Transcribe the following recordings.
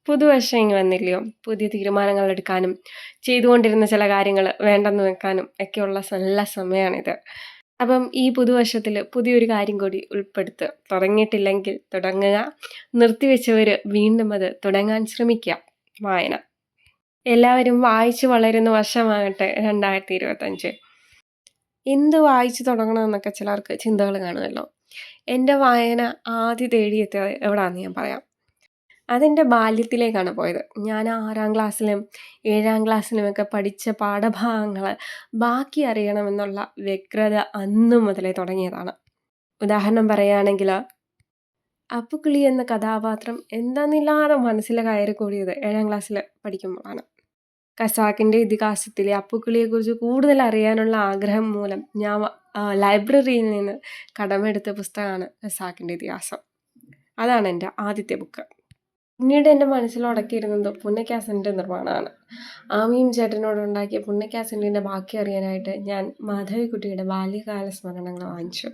പുതുവർഷം ഇങ്ങ് വന്നില്ലയോ? പുതിയ തീരുമാനങ്ങൾ എടുക്കാനും ചെയ്തുകൊണ്ടിരുന്ന ചില കാര്യങ്ങൾ വേണ്ടെന്ന് വെക്കാനും ഒക്കെയുള്ള നല്ല സമയമാണിത്. അപ്പം ഈ പുതുവർഷത്തിൽ പുതിയൊരു കാര്യം കൂടി ഉൾപ്പെടുത്തുക. തുടങ്ങിയിട്ടില്ലെങ്കിൽ തുടങ്ങുക. നിർത്തിവെച്ചവർ വീണ്ടും അത് തുടങ്ങാൻ ശ്രമിക്കുക. വായന. എല്ലാവരും വായിച്ചു വളരുന്ന വർഷമാകട്ടെ 2025. എന്ത് വായിച്ചു തുടങ്ങണമെന്നൊക്കെ ചിലർക്ക് ചിന്തകൾ കാണുമല്ലോ. എൻ്റെ വായന ആദ്യം തേടിയെത്തിയത് എവിടെയാണെന്ന് ഞാൻ പറയാം. അതെൻ്റെ ബാല്യത്തിലേക്കാണ് പോയത്. ഞാൻ 6ാം ക്ലാസ്സിലും 7ാം ക്ലാസ്സിലുമൊക്കെ പഠിച്ച പാഠഭാഗങ്ങൾ ബാക്കി അറിയണമെന്നുള്ള വ്യഗ്രത അന്നു മുതലേ തുടങ്ങിയതാണ്. ഉദാഹരണം പറയുകയാണെങ്കിൽ, അപ്പുക്കിളി എന്ന കഥാപാത്രം എന്താണെന്നില്ലാതെ മനസ്സിൽ കയറി കൂടിയത് 7ാം ക്ലാസ്സിൽ പഠിക്കുമ്പോഴാണ്. ഖസാക്കിൻ്റെ ഇതിഹാസത്തിലെ അപ്പുക്കിളിയെക്കുറിച്ച് കൂടുതൽ അറിയാനുള്ള ആഗ്രഹം മൂലം ഞാൻ ലൈബ്രറിയിൽ നിന്ന് കടമെടുത്ത പുസ്തകമാണ് ഖസാക്കിൻ്റെ ഇതിഹാസം. അതാണ് എൻ്റെ ആദ്യത്തെ ബുക്ക്. പിന്നീട് എൻ്റെ മനസ്സിൽ ഉടക്കിയിരുന്നത് പുന്നക്കാസൻ്റെ നിർമ്മാണമാണ്. ആമിയും ചേട്ടനോടുണ്ടാക്കിയ പുന്നക്കാസൻ്റെ ബാക്കി അറിയാനായിട്ട് ഞാൻ മാധവിക്കുട്ടിയുടെ ബാല്യകാല സ്മരണകൾ വാങ്ങിച്ചു.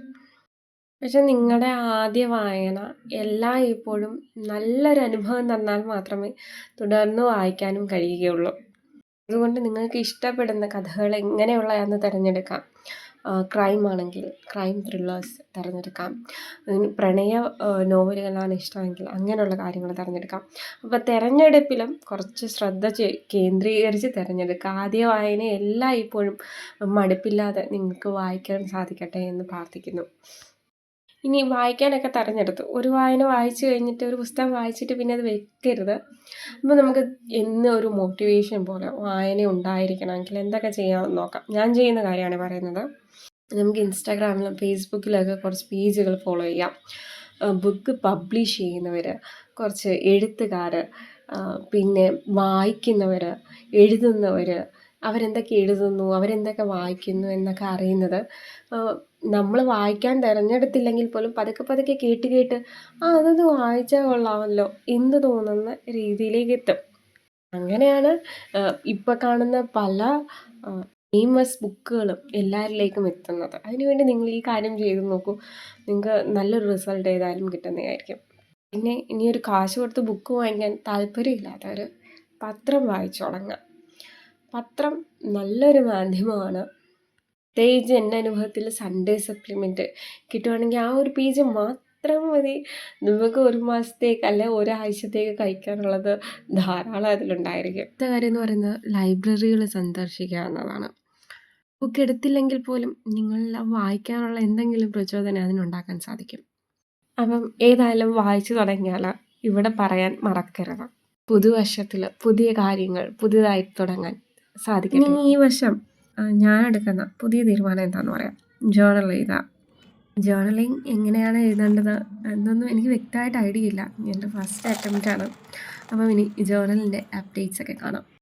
പക്ഷെ നിങ്ങളുടെ ആദ്യ വായന എല്ലായ്പ്പോഴും നല്ലൊരു അനുഭവം തന്നാൽ മാത്രമേ തുടർന്ന് വായിക്കാനും കഴിയുകയുള്ളൂ. അതുകൊണ്ട് നിങ്ങൾക്ക് ഇഷ്ടപ്പെടുന്ന കഥകൾ എങ്ങനെയുള്ളതെന്ന് തിരഞ്ഞെടുക്കാം. ക്രൈം ആണെങ്കിൽ ക്രൈം ത്രില്ലേഴ്സ് തിരഞ്ഞെടുക്കാം. പ്രണയ നോവലുകളാണ് ഇഷ്ടമെങ്കിൽ അങ്ങനെയുള്ള കാര്യങ്ങൾ തിരഞ്ഞെടുക്കാം. അപ്പോൾ തിരഞ്ഞെടുപ്പിലും കുറച്ച് ശ്രദ്ധ കേന്ദ്രീകരിച്ച് തിരഞ്ഞെടുക്കുക. ആദ്യ വായന എല്ലായ്പ്പോഴും മടുപ്പില്ലാതെ നിങ്ങൾക്ക് വായിക്കാൻ സാധിക്കട്ടെ എന്ന് പ്രാർത്ഥിക്കുന്നു. ഇനി വായിക്കാനൊക്കെ തിരഞ്ഞെടുത്തു. ഒരു വായന വായിച്ചു കഴിഞ്ഞിട്ട്, ഒരു പുസ്തകം വായിച്ചിട്ട് പിന്നെ അത് വെക്കരുത്. അപ്പോൾ നമുക്ക് എന്നും ഒരു മോട്ടിവേഷൻ പോലെ വായന ഉണ്ടായിരിക്കണമെങ്കിൽ എന്തൊക്കെ ചെയ്യാമെന്ന് നോക്കാം. ഞാൻ ചെയ്യുന്ന കാര്യമാണ് പറയുന്നത്. നമുക്ക് ഇൻസ്റ്റാഗ്രാമിലും ഫേസ്ബുക്കിലൊക്കെ കുറച്ച് പേജുകൾ ഫോളോ ചെയ്യാം. ബുക്ക് പബ്ലിഷ് ചെയ്യുന്നവർ, കുറച്ച് എഴുത്തുകാർ, പിന്നെ വായിക്കുന്നവർ, എഴുതുന്നവർ, അവരെന്തൊക്കെ എഴുതുന്നു, അവരെന്തൊക്കെ വായിക്കുന്നു എന്നൊക്കെ അറിയുന്നത്. നമ്മൾ വായിക്കാൻ തിരഞ്ഞെടുത്തില്ലെങ്കിൽ പോലും പതുക്കെ കേട്ട് അതൊന്ന് വായിച്ചാൽ കൊള്ളാമല്ലോ എന്ന് തോന്നുന്ന രീതിയിലേക്ക് എത്തും. അങ്ങനെയാണ് ഇപ്പോൾ കാണുന്ന പല ഫേമസ് ബുക്കുകളും എല്ലാവരിലേക്കും എത്തുന്നത്. അതിനുവേണ്ടി നിങ്ങൾ ഈ കാര്യം ചെയ്ത് നോക്കൂ. നിങ്ങൾക്ക് നല്ലൊരു റിസൾട്ട് ഏതായാലും കിട്ടുന്നതായിരിക്കും. പിന്നെ ഇനിയൊരു കാശ് കൊടുത്ത് ബുക്ക് വാങ്ങിക്കാൻ താല്പര്യമില്ലാത്തവർ പത്രം വായിച്ചു തുടങ്ങുക. പത്രം നല്ലൊരു മാധ്യമമാണ്. പ്രത്യേകിച്ച് എൻ്റെ അനുഭവത്തിൽ സൺഡേ സപ്ലിമെൻറ്റ് കിട്ടുവാണെങ്കിൽ ആ ഒരു പേജ് മാത്രം മതി. നമുക്ക് ഒരു മാസത്തേക്ക് അല്ലെ ഒരാഴ്ചത്തേക്ക് കഴിക്കാനുള്ളത് ധാരാളം അതിലുണ്ടായിരിക്കും. അടുത്ത കാര്യം എന്ന് പറയുന്നത് ലൈബ്രറികൾ സന്ദർശിക്കുക എന്നതാണ്. ബുക്ക് എടുത്തില്ലെങ്കിൽ പോലും നിങ്ങളെല്ലാം വായിക്കാനുള്ള എന്തെങ്കിലും പ്രചോദനം അതിനുണ്ടാക്കാൻ സാധിക്കും. അപ്പം ഏതായാലും വായിച്ചു തുടങ്ങിയാൽ ഇവിടെ പറയാൻ മറക്കരുത്. പുതുവർഷത്തിൽ പുതിയ കാര്യങ്ങൾ പുതിയതായിട്ട് തുടങ്ങാൻ സാധിക്കും. ഇനി ഈ വർഷം ഞാൻ എടുക്കുന്ന പുതിയ തീരുമാനം എന്താണെന്ന് പറയാം. ജേർണൽ എഴുതുക. ജേർണലിങ് എങ്ങനെയാണ് എഴുതേണ്ടത് എന്നൊന്നും എനിക്ക് വ്യക്തമായിട്ട് ഐഡിയ ഇല്ല. എൻ്റെ ഫസ്റ്റ് അറ്റംപ്റ്റാണ്. അപ്പം ഇനി ജേർണലിൻ്റെ അപ്ഡേറ്റ്സ് ഒക്കെ കാണാം.